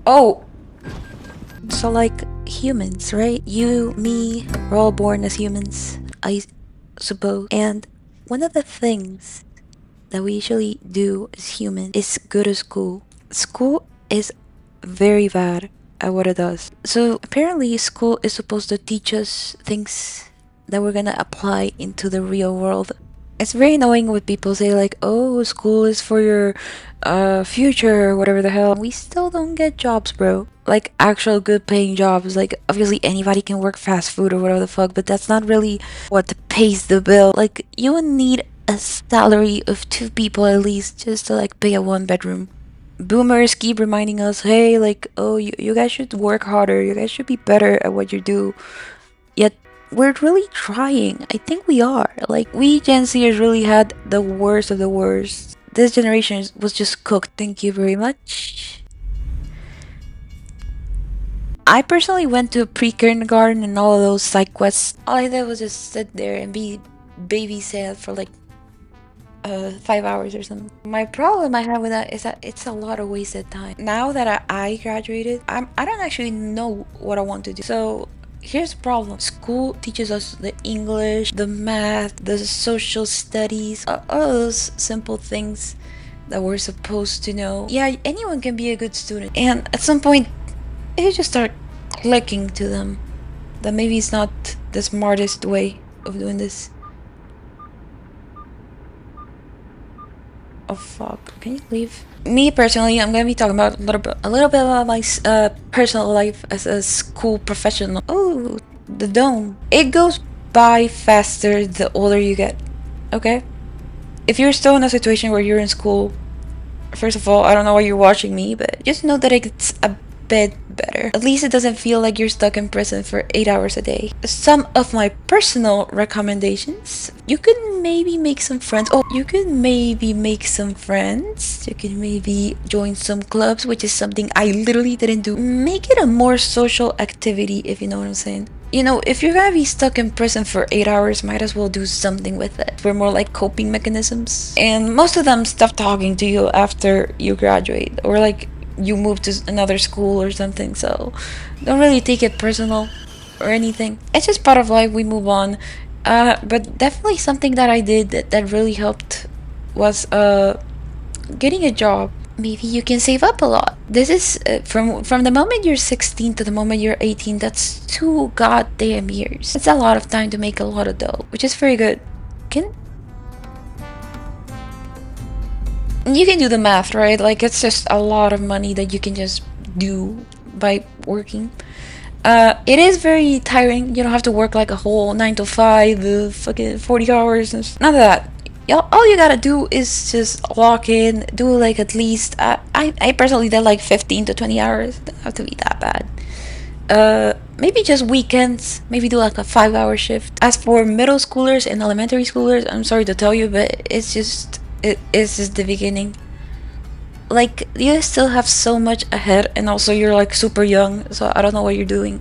Oh, so like humans, right? You, me, we're all born as humans, I suppose. And one of the things that we usually do as humans is go to school. School is very bad at what it does. So apparently school is supposed to teach us things that we're gonna apply into the real world. It's very annoying when people say like, oh, school is for your future or whatever the hell. We still don't get jobs, bro. Like actual good paying jobs. Like obviously anybody can work fast food or whatever the fuck, but that's not really what pays the bill. Like you would need a salary of two people at least just to like pay a one bedroom. Boomers keep reminding us, hey, like, oh, you guys should work harder. You guys should be better at what you do. Yet we're really trying. I think we are. Like, we Gen Zers really had the worst of the worst. This generation was just cooked. Thank you very much. I personally went to pre-kindergarten and all of those side quests. All I did was just sit there and be babysat for like 5 hours or something. My problem I have with that is that it's a lot of wasted time. Now that I graduated, I don't actually know what I want to do. So here's the problem. School teaches us the English, the math, the social studies, all those simple things that we're supposed to know. Yeah, anyone can be a good student. And at some point, it just start clicking to them that maybe it's not the smartest way of doing this. Oh fuck! Can you leave? Me personally, I'm gonna be talking about a little bit about my personal life as a school professional. Oh, the dome. It goes by faster the older you get. Okay, if you're still in a situation where you're in school, first of all, I don't know why you're watching me, but just know that it's a bit better. At least it doesn't feel like you're stuck in prison for 8 hours a day. Some of my personal recommendations: you could maybe make some friends. Oh, you could maybe make some friends. You could maybe join some clubs, which is something I literally didn't do. Make it a more social activity, if you know what I'm saying. You know, if you're gonna be stuck in prison for 8 hours, might as well do something with it. We're more like coping mechanisms. And most of them stop talking to you after you graduate, or like you move to another school or something. So don't really take it personal or anything. It's just part of life. We move on. But definitely something that I did that really helped was getting a job. Maybe you can save up a lot. This is from the moment you're 16 to the moment you're 18. That's 2 goddamn years. It's a lot of time to make a lot of dough, which is very good. You can do the math, right? Like it's just a lot of money that you can just do by working. It is very tiring. You don't have to work like a whole 9 to 5, fucking 40 hours and none of that. All you gotta do is just walk in, do like at least I personally did like 15 to 20 hours. It doesn't have to be that bad. Maybe just weekends, maybe do like a 5-hour shift. As for middle schoolers and elementary schoolers, I'm sorry to tell you, but it's just the beginning. Like you still have so much ahead, and also you're like super young, so I don't know what you're doing.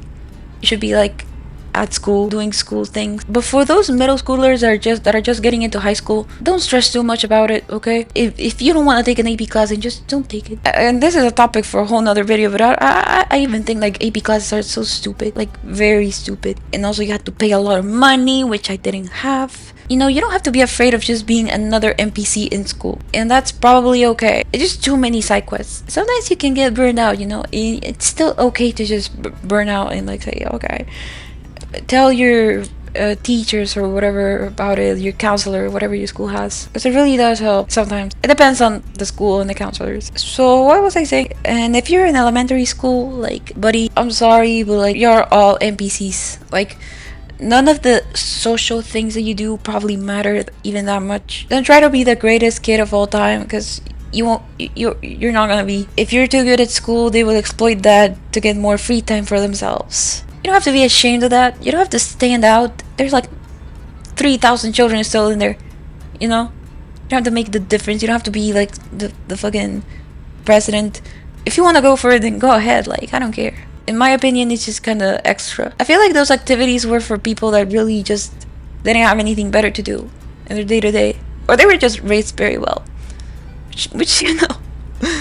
You should be like at school doing school things. But for those middle schoolers that are just getting into high school, don't stress too much about it, okay? If you don't want to take an AP class, then just don't take it. And this is a topic for a whole nother video, but I even think like AP classes are so stupid, like very stupid. And also you have to pay a lot of money, which I didn't have. You know, you don't have to be afraid of just being another NPC in school, and that's probably okay. It's just too many side quests. Sometimes you can get burned out, you know. It's still okay to just burn out and like say, okay, tell your teachers or whatever about it, your counselor, whatever your school has, because it really does help. Sometimes it depends on the school and the counselors. So what was I saying? And if you're in elementary school, like, buddy, I'm sorry, but like you're all NPCs. Like, none of the social things that you do probably matter even that much. Don't try to be the greatest kid of all time, because you won't. You're not gonna be. If you're too good at school, they will exploit that to get more free time for themselves. You don't have to be ashamed of that. You don't have to stand out. There's like 3,000 children still in there. You know, you don't have to make the difference. You don't have to be like the fucking president. If you want to go for it, then go ahead. Like, I don't care. In my opinion, it's just kind of extra. I feel like those activities were for people that really just didn't have anything better to do in their day-to-day, or they were just raised very well, which you know,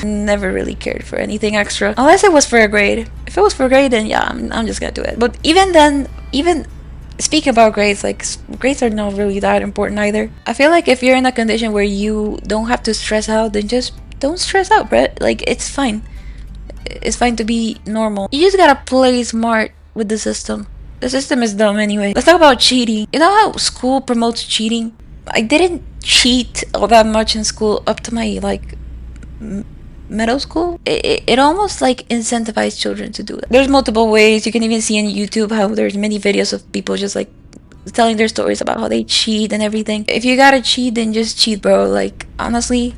Never really cared for anything extra. Unless it was for a grade. If it was for a grade, then yeah, I'm just gonna do it. But even then, even speaking about grades, like grades are not really that important either. I feel like if you're in a condition where you don't have to stress out, then just don't stress out, bro. Like it's fine. It's fine to be normal. You just gotta play smart with the system. The system is dumb anyway. Let's talk about cheating. You know how school promotes cheating? I didn't cheat all that much in school up to my like middle school. It almost like incentivized children to do that. There's multiple ways. You can even see on YouTube how there's many videos of people just like telling their stories about how they cheat and everything. If you gotta cheat, then just cheat, bro. Like honestly,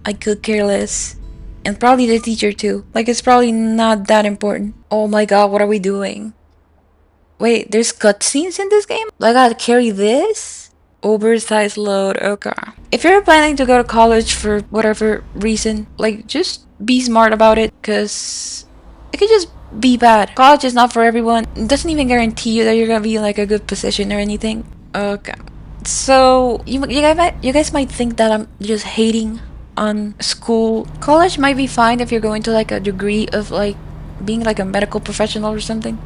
I could care less. And probably the teacher too. Like it's probably not that important. Oh my god, what are we doing? Wait, there's cutscenes in this game? I gotta carry this? Oversized load, okay. If you're planning to go to college for whatever reason, like just be smart about it, cause it could just be bad. College is not for everyone. It doesn't even guarantee you that you're gonna be in like a good position or anything. Okay. So you guys might think that I'm just hating on school. College might be fine if you're going to like a degree of like being like a medical professional or something.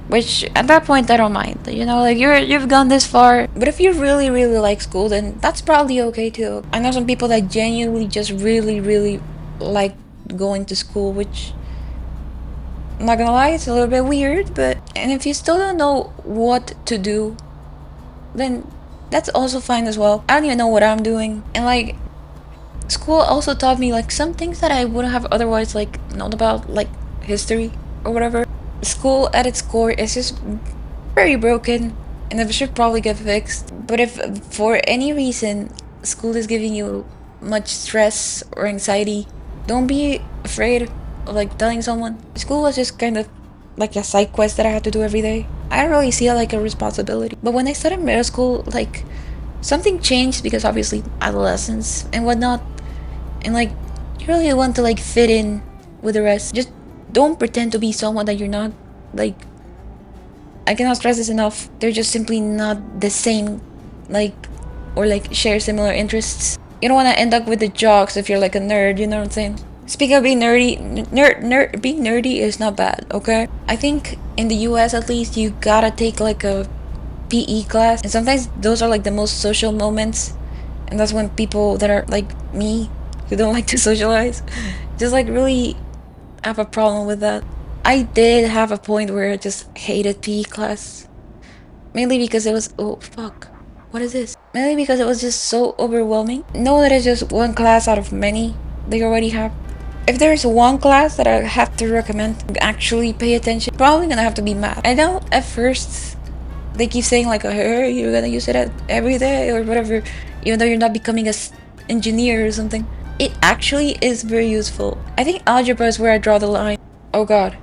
Which at that point I don't mind. You know, like you've gone this far. But if you really like school, then that's probably okay too. I know some people that genuinely just really like going to school, which I'm not gonna lie, it's a little bit weird, but and if you still don't know what to do, then that's also fine as well. I don't even know what I'm doing. And like school also taught me like some things that I wouldn't have otherwise like known about, like history or whatever. School at its core is just very broken and it should probably get fixed. But if for any reason school is giving you much stress or anxiety, don't be afraid of like telling someone. School was just kind of like a side quest that I had to do every day. I don't really see it like a responsibility. But when I started middle school, like something changed because obviously adolescence and whatnot. And like you really want to like fit in with the rest. Just don't pretend to be someone that you're not. Like I cannot stress this enough. They're just simply not the same, like, or like share similar interests. You don't want to end up with the jocks if you're like a nerd, you know what I'm saying? Speaking of being nerdy, being nerdy is not bad, okay? I think in the US at least, you gotta take like a PE class. And sometimes those are like the most social moments. And that's when people that are like me, who don't like to socialize, just like really have a problem with that. I did have a point where I just hated PE class. Mainly because it was, oh fuck, what is this? Mainly because it was just so overwhelming. Know that it's just one class out of many they already have. If there's one class that I have to recommend, actually pay attention, probably gonna have to be math. I know at first they keep saying like, hey, you're gonna use it every day or whatever, even though you're not becoming an engineer or something. It actually is very useful. I think algebra is where I draw the line. Oh god.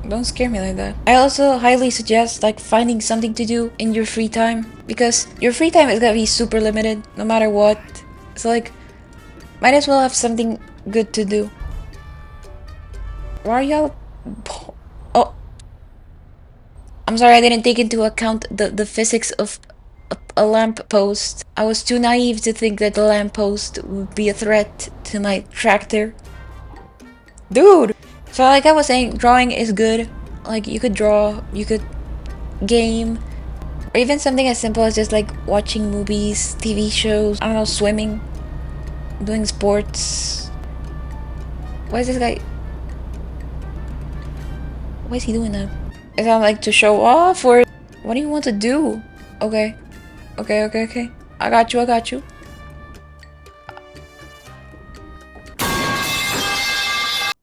Don't scare me like that. I also highly suggest like finding something to do in your free time, because your free time is gonna be super limited no matter what. So like, might as well have something good to do. Why are y'all... Oh. I'm sorry, I didn't take into account the physics of a lamp post. I was too naive to think that the lamp post would be a threat to my tractor. Dude! So like I was saying, drawing is good. Like you could draw, you could game, or even something as simple as just like watching movies, TV shows, I don't know, swimming, doing sports. Why is this guy... Why is he doing that? Is that like to show off, or what do you want to do? Okay. Okay. I got you.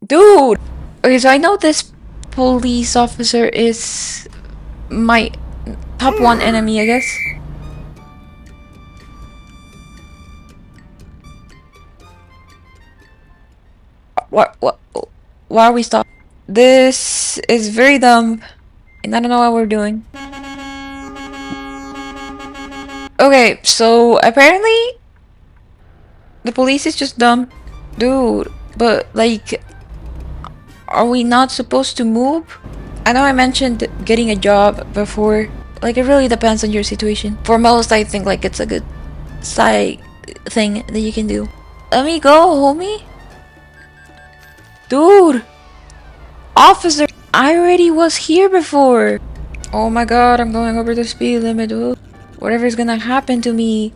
Dude! Okay, so I know this police officer is my top one enemy, I guess. What? Why are we stopped? This is very dumb, and I don't know what we're doing. Okay, so apparently the police is just dumb. Dude, but like, are we not supposed to move? I know I mentioned getting a job before. Like, it really depends on your situation. For most, I think like it's a good side thing that you can do. Let me go, homie. Dude! Officer! I already was here before! Oh my god, I'm going over the speed limit, dude. Whatever's gonna happen to me.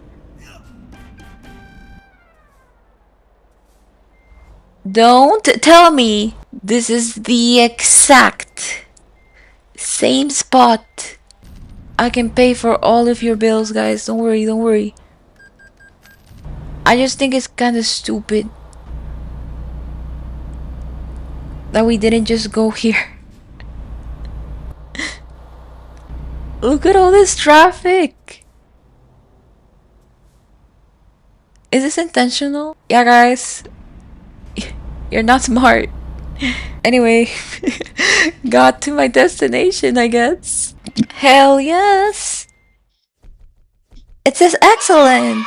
Don't tell me this is the exact same spot. I can pay for all of your bills, guys. Don't worry, don't worry. I just think it's kind of stupid that we didn't just go here. Look at all this traffic. Is this intentional? Yeah, guys. You're not smart. Anyway, got to my destination, I guess. Hell yes. It says excellent.